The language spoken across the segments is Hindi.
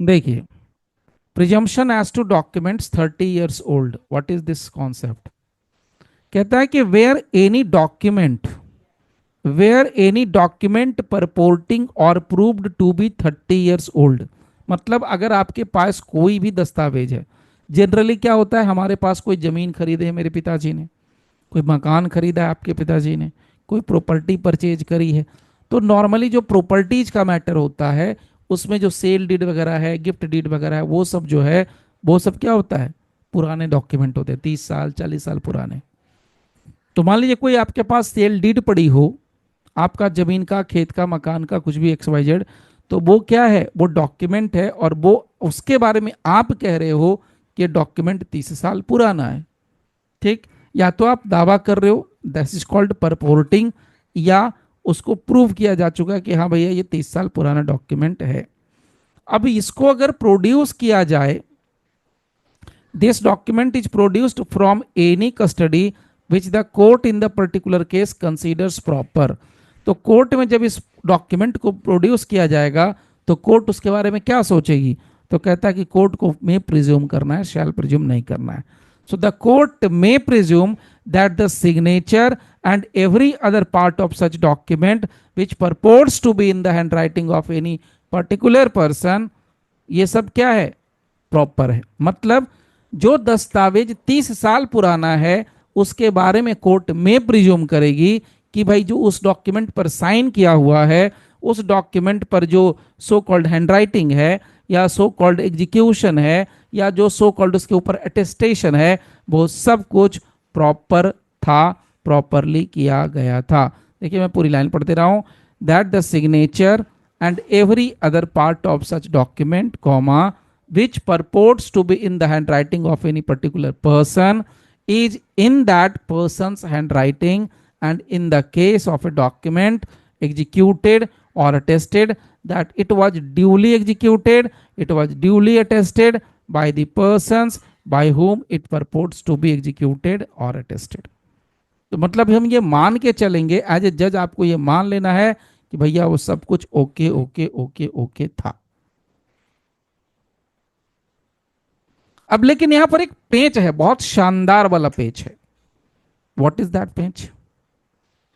देखिए, presumption as to documents 30 years old, what is this concept? कहता है कि वेयर एनी डॉक्यूमेंट परपोर्टिंग और proved to be 30 years old, मतलब अगर आपके पास कोई भी दस्तावेज है, जनरली क्या होता है, हमारे पास कोई जमीन खरीदे है मेरे पिताजी ने, कोई मकान खरीदा है आपके पिताजी ने, कोई प्रॉपर्टी परचेज करी है, तो नॉर्मली जो प्रॉपर्टीज का मैटर होता है उसमें जो सेल डीड वगैरह है, गिफ्ट डीड वगैरह है, वो सब जो है, वो सब क्या होता है, पुराने डॉक्यूमेंट होते हैं, 30 साल 40 साल पुराने। तो मान लीजिए कोई आपके पास सेल डीड पड़ी हो, आपका जमीन का, खेत का, मकान का, कुछ भी XYZ, तो वो क्या है, वो डॉक्यूमेंट है, और वो उसके बारे में आप कह रहे हो कि डॉक्यूमेंट 30 साल पुराना है। ठीक, या तो आप दावा कर रहे हो, दैट इज कॉल्ड परपोर्टिंग, या उसको प्रूव किया जा चुका है कि हाँ भैया ये 30 साल पुराना डॉक्यूमेंट है। अब इसको अगर प्रोड्यूस किया जाए, this document is produced from any custody which the court in the particular case considers proper. तो कोर्ट में जब इस डॉक्यूमेंट को प्रोड्यूस किया जाएगा तो कोर्ट उसके बारे में क्या सोचेगी? तो कहता है कि कोर्ट को मे प्रिज्यूम करना है, शैल प्रिज्यूम नहीं करना है। So the court may presume that the signature and every other part of such document which purports to be in the handwriting of any particular person, ये सब क्या है, प्रॉपर है। मतलब जो दस्तावेज 30 साल पुराना है उसके बारे में कोर्ट में प्रिज्यूम करेगी कि भाई जो उस डॉक्यूमेंट पर साइन किया हुआ है, उस डॉक्यूमेंट पर जो सो कॉल्ड हैंडराइटिंग है, या सो कॉल्ड एग्जीक्यूशन है, या जो सो कॉल्ड उसके ऊपर अटेस्टेशन है, वो सब कुछ प्रॉपर था, प्रॉपरली किया गया था। देखिए मैं पूरी लाइन पढ़ते रहा हूं। That the signature and every other part of such document comma which purports to be in the handwriting of any particular person is in that person's handwriting, and in the case of a document executed or attested, that it was duly executed, it was duly attested by the persons by whom it purports to be executed or attested। तो मतलब हम ये मान के चलेंगे, एज ए जज आपको ये मान लेना है कि भैया वो सब कुछ ओके ओके ओके ओके था। अब लेकिन यहां पर एक पेच है, बहुत शानदार वाला पेच है। व्हाट इज दैट पेच?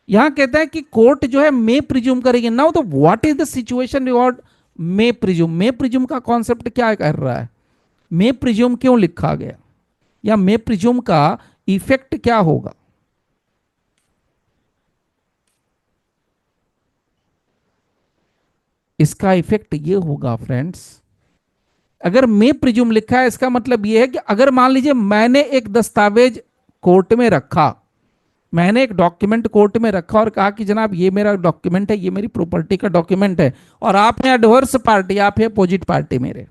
यहां कहता है कि कोर्ट जो है मे प्रिज्यूम करेगी। नाउ तो what is the situation reward may presume? May presume का कॉन्सेप्ट क्या कर रहा है? मे प्रिज्यूम क्यों लिखा गया, या मे प्रिज्यूम का इफेक्ट क्या होगा? इसका इफेक्ट ये होगा फ्रेंड्स, अगर मे प्रिज्यूम लिखा है इसका मतलब ये है कि अगर मान लीजिए मैंने एक दस्तावेज कोर्ट में रखा, मैंने एक डॉक्यूमेंट कोर्ट में रखा और कहा कि जनाब ये मेरा डॉक्यूमेंट है, ये मेरी प्रॉपर्टी का डॉक्यूमेंट है, और आप हैं एडवर्स पार्टी, आप हैं अपोजिट पार्टी मेरे,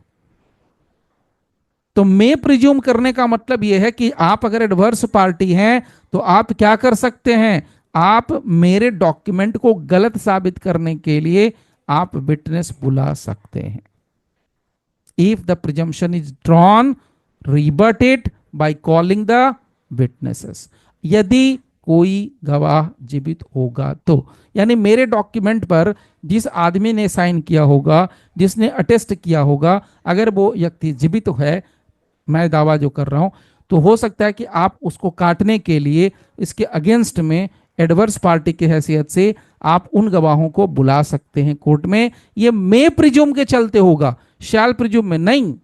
तो मे प्रिज्यूम करने का मतलब यह है कि आप अगर एडवर्स पार्टी हैं तो आप क्या कर सकते हैं, आप मेरे डॉक्यूमेंट को गलत साबित करने के लिए आप विटनेस बुला सकते हैं। If the presumption is drawn, rebut it by calling the witnesses। यदि कोई गवाह जीवित होगा तो, यानी मेरे डॉक्यूमेंट पर जिस आदमी ने साइन किया होगा, जिसने अटेस्ट किया होगा, अगर वो व्यक्ति जीवित है, मैं दावा जो कर रहा हूं, तो हो सकता है कि आप उसको काटने के लिए इसके अगेंस्ट में एडवर्स पार्टी की हैसियत से आप उन गवाहों को बुला सकते हैं कोर्ट में। ये मे प्रिज्यूम के चलते होगा, शैल प्रिज्यूम में नहीं।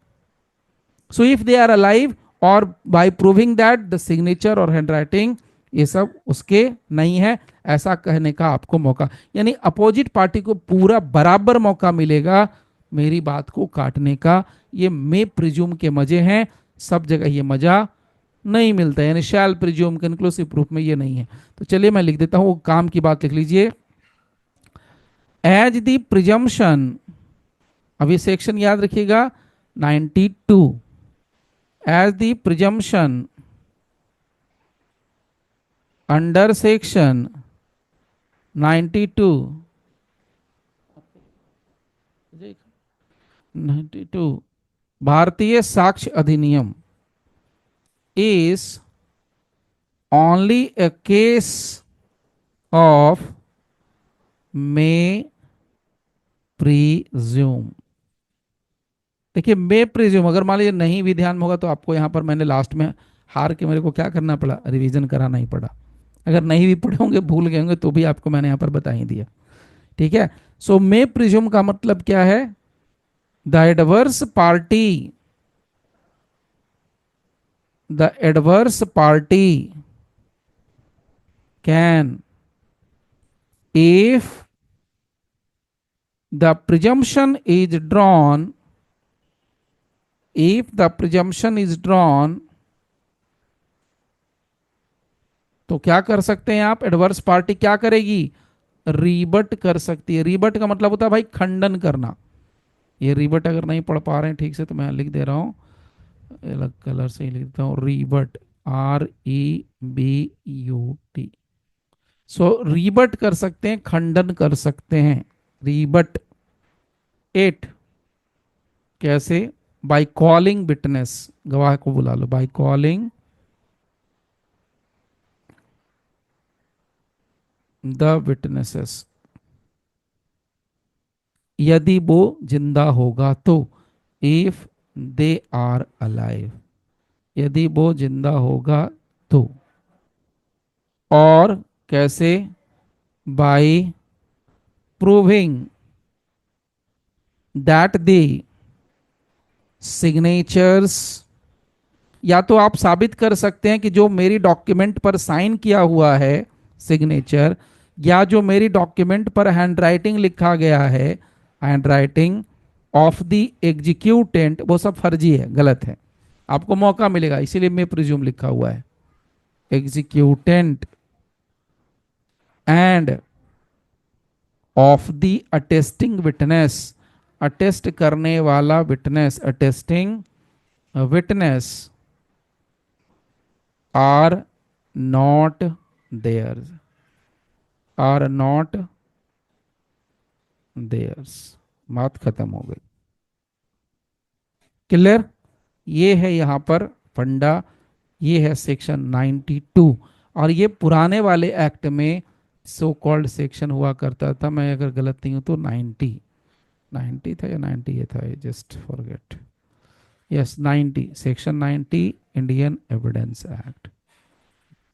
So if they are alive और by proving that the signature और हैंडराइटिंग ये सब उसके नहीं है, ऐसा कहने का आपको मौका, यानी अपोजिट पार्टी को पूरा बराबर मौका मिलेगा मेरी बात को काटने का। ये मे प्रिज्यूम के मजे हैं, सब जगह ये मजा नहीं मिलता है, यानी शैल प्रिज्यूम कंक्लूसिव प्रूफ में ये नहीं है। तो चलिए मैं लिख देता हूं, काम की बात लिख लीजिए। एज द प्रिजम्पशन, अब ये सेक्शन याद रखिएगा 92, as the presumption under section 92, 92 भारतीय साक्ष्य अधिनियम is only a case of may presume। देखिए मे प्रिज्यूम, अगर मान लीजिए नहीं भी ध्यान में होगा तो आपको यहाँ पर मैंने लास्ट में हार के मेरे को क्या करना पड़ा, रिवीजन कराना ही पड़ा। अगर नहीं भी पढ़े होंगे, भूल गए होंगे, तो भी आपको मैंने यहाँ पर बता ही दिया। ठीक है। सो मे प्रिज्यूम का मतलब क्या है, the adverse party, the adverse party can, if the presumption is drawn, if the presumption is drawn, तो क्या कर सकते हैं आप, एडवर्स पार्टी क्या करेगी, रीबट कर सकती है। रीबट का मतलब होता है भाई खंडन करना। ये रीबट अगर नहीं पढ़ पा रहे हैं ठीक से तो मैं लिख दे रहा हूँ, अलग कलर से ही लिख देता हूँ, रीबट, REBUT। सो रीबट कर सकते हैं, खंडन कर सकते हैं, रीबट एट, कैसे, बाय कॉलिंग विटनेस, गवाह को बुला लो, बाय कॉलिंग द विटनेसेस, यदि वो जिंदा होगा तो, इफ दे आर अलाइव, यदि वो जिंदा होगा तो, और कैसे, by proving that the signatures, या तो आप साबित कर सकते हैं कि जो मेरी डॉक्यूमेंट पर साइन किया हुआ है, सिग्नेचर, या जो मेरी डॉक्यूमेंट पर हैंडराइटिंग लिखा गया है, हैंडराइटिंग ऑफ द एग्जीक्यूटेंट, वो सब फर्जी है, गलत है। आपको मौका मिलेगा, इसीलिए मैं प्रिज्यूम लिखा हुआ है, executant and of the attesting witness, attest करने वाला witness, attesting witness are not theirs, are not theirs. बात खत्म हो गई। क्लियर। ये है यहाँ पर फंडा, ये है सेक्शन 92। और ये पुराने वाले एक्ट में सो कॉल्ड सेक्शन हुआ करता था, मैं अगर गलत नहीं हूँ तो 90 था या 90 ये था, just forget, yes 90, section 90 Indian evidence act.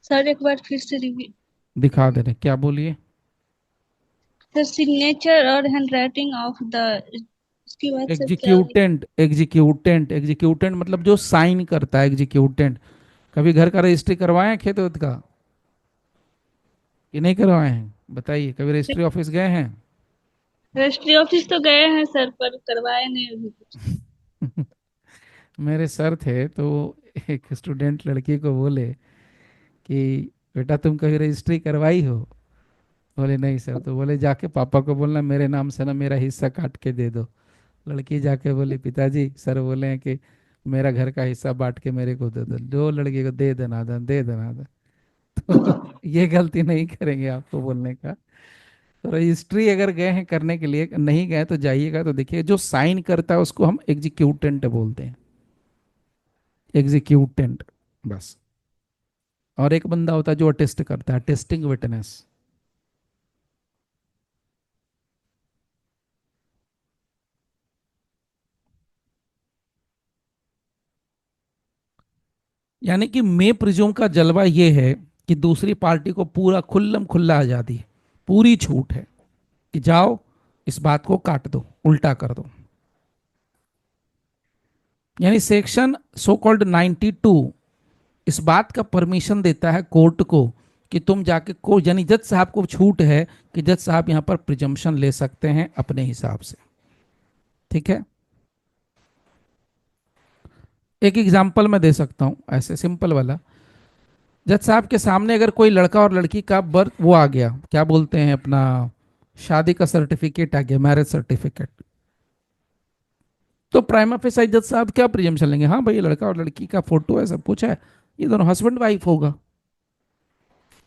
Sir एक बार फिर से रिव्यू। दिखा दे रहे, क्या बोलिए। सर सिग्नेचर और हैंडराइटिंग ऑफ द, उसके बाद सर क्या है? एग्जीक्यूटेंट, एग्जीक्यूटेंट, एग्जीक्यूटेंट मतलब जो साइन करता है, एग्जीक्यूटेंट। कभी घर का रजिस्ट्री करवाए हैं खेत वेत का, कि नहीं करवाए हैं, बताइए, कभी रजिस्ट्री ऑफिस गए हैं। रजिस्ट्री ऑफिस तो गए हैं सर, पर करवाए नहीं अभी कुछ। मेरे सर थे तो एक स्टूडेंट लड़की को बोले कि बेटा तुम कभी रजिस्ट्री करवाई हो, बोले नहीं सर, तो बोले जाके पापा को बोलना मेरे नाम से ना मेरा हिस्सा काट के दे दो। लड़की जाके बोली पिताजी सर बोले हैं कि मेरा घर का हिस्सा बांट के मेरे को दे दो, जो लड़की को दे देना था, दे देना था। तो ये गलती नहीं करेंगे आपको बोलने का। तो रजिस्ट्री अगर गए हैं करने के लिए, नहीं गए तो जाइएगा, तो देखिए जो साइन करता है उसको हम एग्जीक्यूटेंट बोलते हैं, एग्जीक्यूटेंट बस। और एक बंदा होता है जो अटेस्ट करता है, टेस्टिंग विटनेस। यानी कि मे प्रिज्यूम का जलवा ये है कि दूसरी पार्टी को पूरा खुल्लम खुल्ला आजादी है, पूरी छूट है कि जाओ इस बात को काट दो, उल्टा कर दो। यानी सेक्शन सो कॉल्ड 92 इस बात का परमिशन देता है कोर्ट को कि तुम जाके को, यानी जज साहब को छूट है कि जज साहब यहां पर प्रिजम्पशन ले सकते हैं अपने हिसाब से। ठीक है। एक एग्जाम्पल मैं दे सकता हूं ऐसे सिंपल वाला। जज साहब के सामने अगर कोई लड़का और लड़की का बर्थ वो आ गया, क्या बोलते हैं अपना, शादी का सर्टिफिकेट आ गया, मैरिज सर्टिफिकेट, तो प्राइमा फेसाई जज साहब क्या प्रिजम्पशन लेंगे, हाँ भाई ये लड़का और लड़की का फोटो है, सब कुछ है, ये दोनों हस्बैंड वाइफ होगा।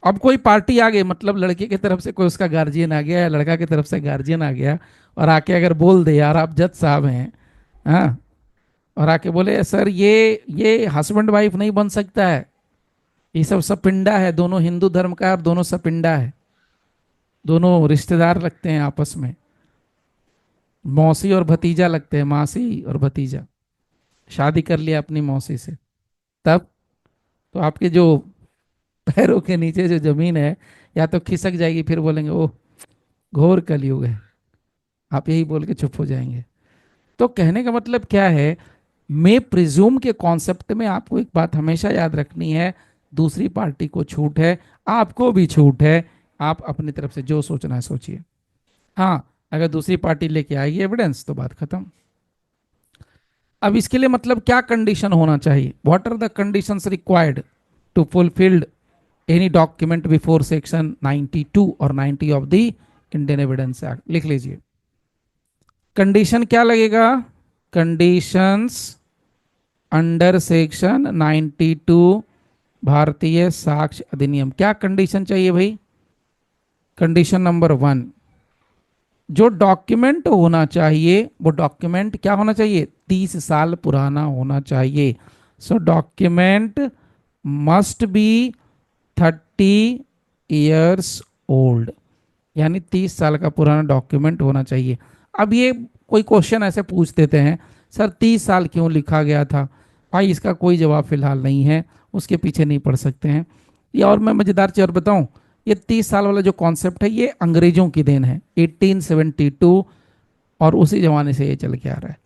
अब कोई पार्टी आ गई, मतलब लड़के की तरफ से कोई उसका गार्जियन आ गया या लड़का की तरफ से गार्जियन आ गया, और आके अगर बोल दे यार आप जज साहब हैं, हाँ, और आके बोले सर ये हस्बैंड वाइफ नहीं बन सकता है, ये सब सपिंडा है, दोनों हिंदू धर्म का है और दोनों सपिंडा है, दोनों रिश्तेदार लगते हैं आपस में, मौसी और भतीजा लगते हैं, मासी और भतीजा। शादी कर लिया अपनी मौसी से, तब तो आपके जो पैरों के नीचे जो जमीन है या तो खिसक जाएगी, फिर बोलेंगे ओह घोर कलयुग है, आप यही बोल के चुप हो जाएंगे। तो कहने का मतलब क्या है, मे प्रिज्यूम के कॉन्सेप्ट में आपको एक बात हमेशा याद रखनी है, दूसरी पार्टी को छूट है, आपको भी छूट है, आप अपनी तरफ से जो सोचना है सोचिए। हाँ, अगर दूसरी पार्टी लेके आएगी एविडेंस तो बात खत्म। अब इसके लिए मतलब क्या कंडीशन होना चाहिए, what are the conditions required to fulfilled any document before section 92 और 90 of the Indian evidence act. लिख लीजिए, कंडीशन क्या लगेगा, कंडीशंस अंडर सेक्शन 92 भारतीय साक्ष्य अधिनियम। क्या कंडीशन चाहिए भाई, कंडीशन नंबर 1, जो डॉक्यूमेंट होना चाहिए वो डॉक्यूमेंट क्या होना चाहिए, 30 साल पुराना होना चाहिए। So document must be 30 years old, यानी 30 साल का पुराना डॉक्यूमेंट होना चाहिए। अब ये कोई क्वेश्चन ऐसे पूछ देते हैं, सर 30 साल क्यों लिखा गया था, भाई इसका कोई जवाब फिलहाल नहीं है, उसके पीछे नहीं पड़ सकते हैं। ये और मैं मज़ेदार चीज़ और बताऊं, ये 30 साल वाला जो कॉन्सेप्ट है ये अंग्रेजों की देन है, 1872, और उसी जमाने से ये चल के आ रहा है।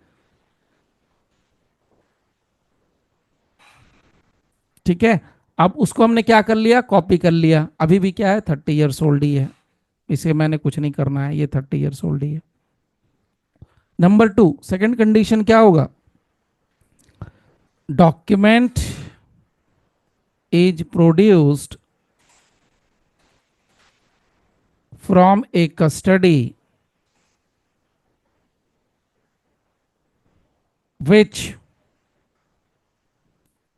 ठीक है, अब उसको हमने क्या कर लिया, कॉपी कर लिया, अभी भी क्या है 30 years ओल्ड ही है, इसे मैंने कुछ नहीं करना है, ये 30 years ओल्ड ही है। नंबर 2, सेकंड कंडीशन क्या होगा, document is produced from a custody which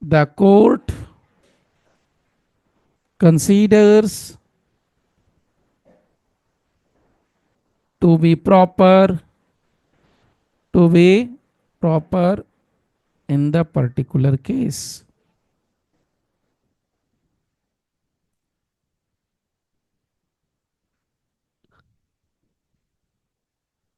the court considers to be proper, to be proper in the particular case।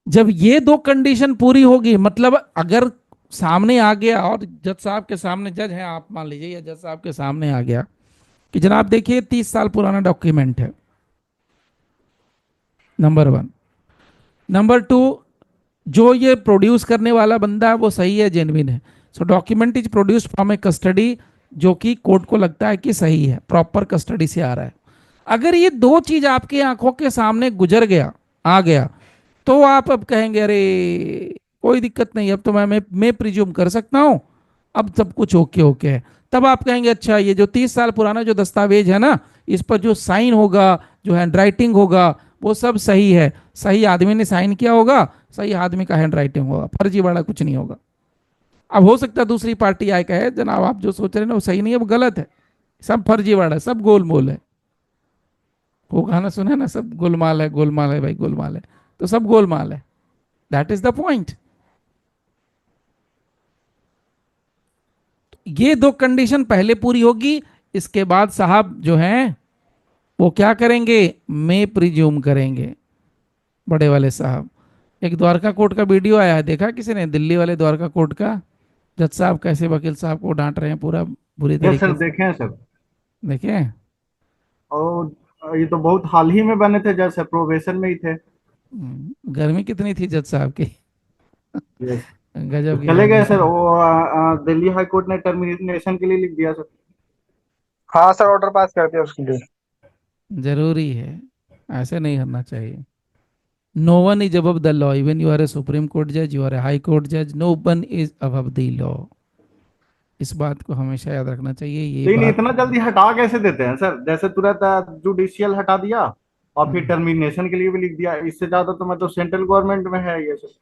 जब ये दो कंडीशन पूरी होगी, मतलब अगर सामने आ गया और जज साहब के सामने, जज है आप मान लीजिए, या जज साहब के सामने आ गया कि जनाब देखिए 30 साल पुराना डॉक्यूमेंट है, नंबर 1। नंबर 2, जो ये प्रोड्यूस करने वाला बंदा है वो सही है, जेन्युइन है। So document is produced from a custody, जो कि कोर्ट को लगता है कि सही है, प्रॉपर कस्टडी से आ रहा है। अगर ये दो चीज आपकी आंखों के सामने गुजर गया, आ गया, तो आप अब कहेंगे अरे कोई दिक्कत नहीं, अब तो मैं प्रिज्यूम कर सकता हूं, अब सब कुछ ओके ओके है। तब आप कहेंगे अच्छा ये जो 30 साल पुराना जो दस्तावेज है ना, इस पर जो साइन होगा, जो हैंड राइटिंग होगा, वो सब सही है, सही आदमी ने साइन किया होगा, सही आदमी का हैंड राइटिंग होगा, फर्जी वाला कुछ नहीं होगा। अब हो सकता है दूसरी पार्टी आए कहे जनाब आप जो सोच रहे हैं ना वो सही नहीं है, वो गलत है, सब फर्जी वाला, सब गोलमोल है। वो गाना सुना है ना, सब गोलमाल है, गोलमाल है भाई, गोलमाल है, तो सब गोलमाल है। That is the point. ये दो कंडीशन पहले पूरी होगी, इसके बाद साहब जो हैं वो क्या करेंगे, मैं प्रिज्यूम करेंगे, बड़े वाले साहब। एक द्वारका कोर्ट का वीडियो आया है, देखा किसी ने, दिल्ली वाले द्वारका कोर्ट का, जज साहब कैसे वकील साहब को डांट रहे हैं पूरा बुरी यस सर, तरीके से। देखे हैं सर। देखे, और ये तो बहुत हाल ही में बने थे, जैसे प्रोबेशन में ही थे। गर्मी कितनी थी जज साहब की, यस। तो गजब की चले गर्मी गए थी। सर, वो दिल्ली हाई कोर्ट ने टर्मिनेशन के लिए लिख दिया सर। हाँ सर, ऑर्डर पास कर दिया उसके लिए। जरूरी है, ऐसे नहीं करना चाहिए। No one is above the law, even you R a supreme court जज, you R A high court जज, no one is above the law. इस बात को हमेशा याद रखना चाहिए, ये लेकिन बात। इतना जल्दी हटा कैसे देते हैं सर, जैसे तुरंत जुडिशियल हटा दिया और फिर हम्म, टर्मिनेशन के लिए भी लिख दिया। इससे ज्यादा तो मैं तो सेंट्रल गवर्नमेंट में है ये सर।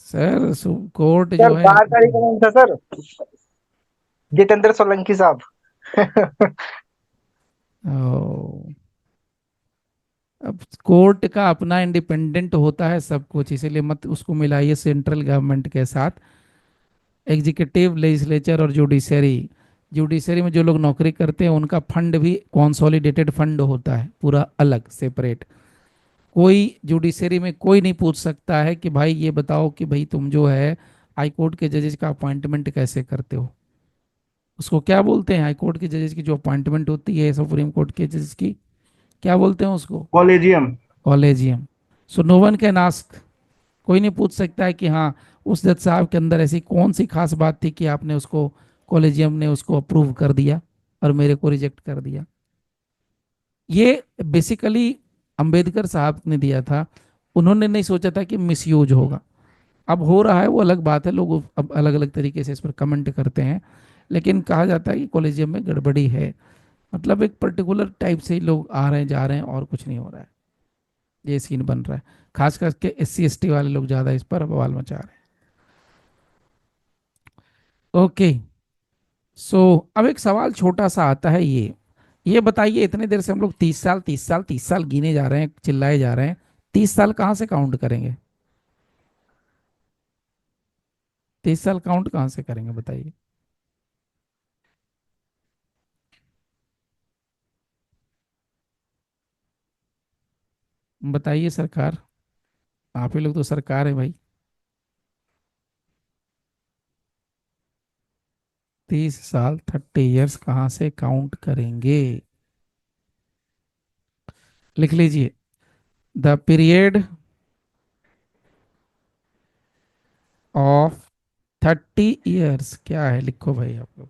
सर कोर्ट सर जो है, 12 तारीख का नाम था सर, जितेंद्र सोलंकी साहब। ओ, अब कोर्ट का अपना इंडिपेंडेंट होता है सब कुछ, इसीलिए मत उसको मिलाइए सेंट्रल गवर्नमेंट के साथ। एग्जीक्यूटिव, लेजिस्लेचर और जुडिशरी, जुडिशरी में जो लोग नौकरी करते हैं उनका फंड भी कॉन्सोलिडेटेड फंड होता है, पूरा अलग सेपरेट। कोई जुडिशरी में कोई नहीं पूछ सकता है कि भाई ये बताओ कि भाई तुम जो है हाई कोर्ट के जजेस का अपॉइंटमेंट कैसे करते हो। उसको क्या बोलते हैं, हाई कोर्ट के जजेस की जो अपॉइंटमेंट होती है सुप्रीम कोर्ट के जजेस की, क्या बोलते हैं उसको? Collegium. Collegium. So no one can ask, कोई नहीं पूछ सकता है कि हाँ उस जज साहब के अंदर ऐसी कौन सी खास बात थी कि आपने उसको, कॉलेजियम ने उसको अप्रूव कर दिया और मेरे को रिजेक्ट कर दिया। ये बेसिकली अंबेडकर साहब ने दिया था, उन्होंने नहीं सोचा था कि मिसयूज होगा। अब हो रहा है वो अलग बात है, लोग अब अलग अलग तरीके से इस पर कमेंट करते हैं, लेकिन कहा जाता है कि कॉलेजियम में गड़बड़ी है, मतलब एक पर्टिकुलर टाइप से ही लोग आ रहे हैं जा रहे हैं और कुछ नहीं हो रहा है, ये सीन बन रहा है। खास करके SC ST वाले लोग ज़्यादा इस पर बवाल मचा रहे हैं। ओके, सो अब एक सवाल छोटा सा आता है, ये बताइए, इतने देर से हम लोग 30 साल 30 साल 30 साल गिने जा रहे हैं, चिल्लाए जा रहे हैं, 30 साल कहाँ से काउंट करेंगे? 30 साल काउंट कहाँ से करेंगे बताइए? बताइए सरकार, आप ही लोग तो सरकार है भाई। 30 साल 30 इयर्स कहाँ से काउंट करेंगे? लिख लीजिए, द पीरियड ऑफ 30 इयर्स क्या है, लिखो भाई आप लोग,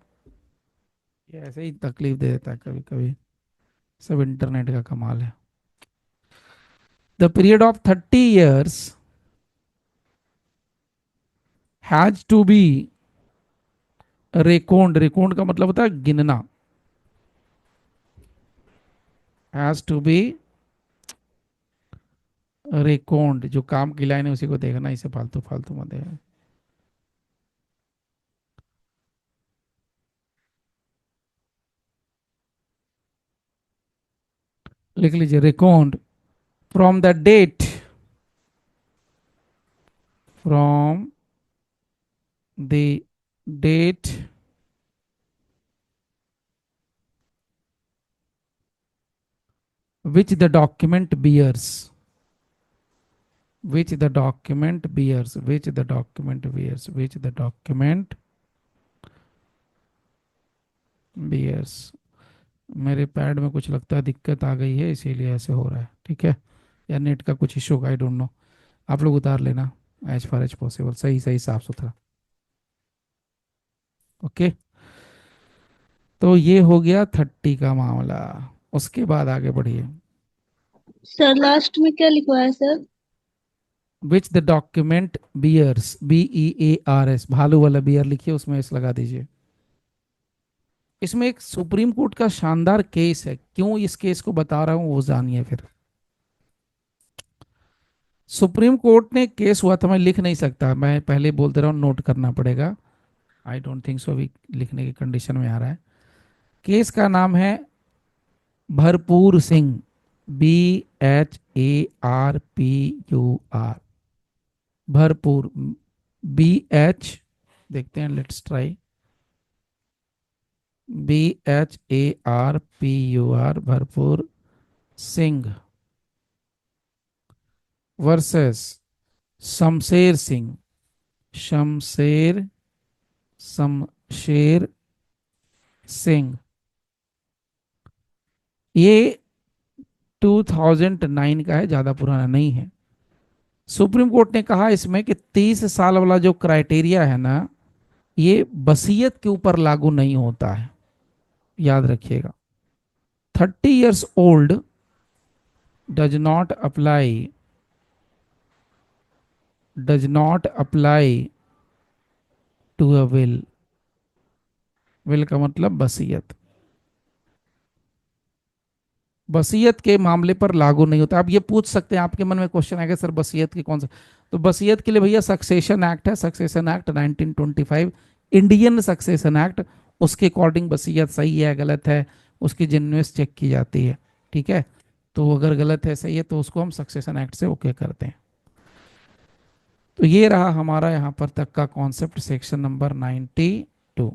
ये ऐसे ही तकलीफ दे देता है कभी कभी, सब इंटरनेट का कमाल है। The period of 30 years has to be record, record का मतलब होता है गिनना, हैज टू बी रिकॉर्ड, जो काम की लाइन है उसी को देखना, इसे फालतू फालतू मत देखना। लिख लीजिए, record from the date, from the date which the document bears, which the document bears, which the document bears, which the document bears। मेरे पैड में कुछ लगता है दिक्कत आ गई है, इसीलिए ऐसे हो रहा है, ठीक है, या नेट का कुछ इशू का, आई डोंट नो, आप लोग उतार लेना एज फार एज पॉसिबल, सही सही साफ सुथरा। ओके, तो ये हो गया 30 का मामला, उसके बाद आगे बढ़िए। सर लास्ट में क्या लिखवाया sir? Which the document bears, BEARS, भालू वाला बियर लिखिए, उसमें इस लगा दीजिए। इसमें एक सुप्रीम कोर्ट का शानदार केस है, क्यों इस केस को बता रहा हूं वो जानिए फिर। सुप्रीम कोर्ट ने केस हुआ था, मैं लिख नहीं सकता, मैं पहले बोल दे रहा हूँ, नोट करना पड़ेगा, आई डोंट थिंक सो अभी लिखने की कंडीशन में आ रहा है। केस का नाम है भरपूर सिंह, BHARPUR, भरपूर, BH, देखते हैं, लेट्स ट्राई, BHARPUR, भरपूर सिंह वर्सेस शमशेर सिंह, शमशेर, शमशेर सिंह। ये 2009 का है, ज्यादा पुराना नहीं है। सुप्रीम कोर्ट ने कहा इसमें कि 30 साल वाला जो क्राइटेरिया है ना, ये वसीयत के ऊपर लागू नहीं होता है, याद रखिएगा। 30 years old does not apply, does not apply to a will, will का मतलब वसीयत, वसीयत के मामले पर लागू नहीं होता। अब ये पूछ सकते हैं, आपके मन में क्वेश्चन आएगा सर वसीयत की कौन सा, तो वसीयत के लिए भैया सक्सेशन एक्ट है, succession act 1925, Indian succession act, उसके अकॉर्डिंग वसीयत सही है गलत है उसकी जेन्युइननेस चेक की जाती है, ठीक है। तो अगर गलत है सही है तो उसको हम सक्सेशन एक्ट से ओके करते हैं। तो ये रहा हमारा यहाँ पर तक का कॉन्सेप्ट, सेक्शन नंबर 92।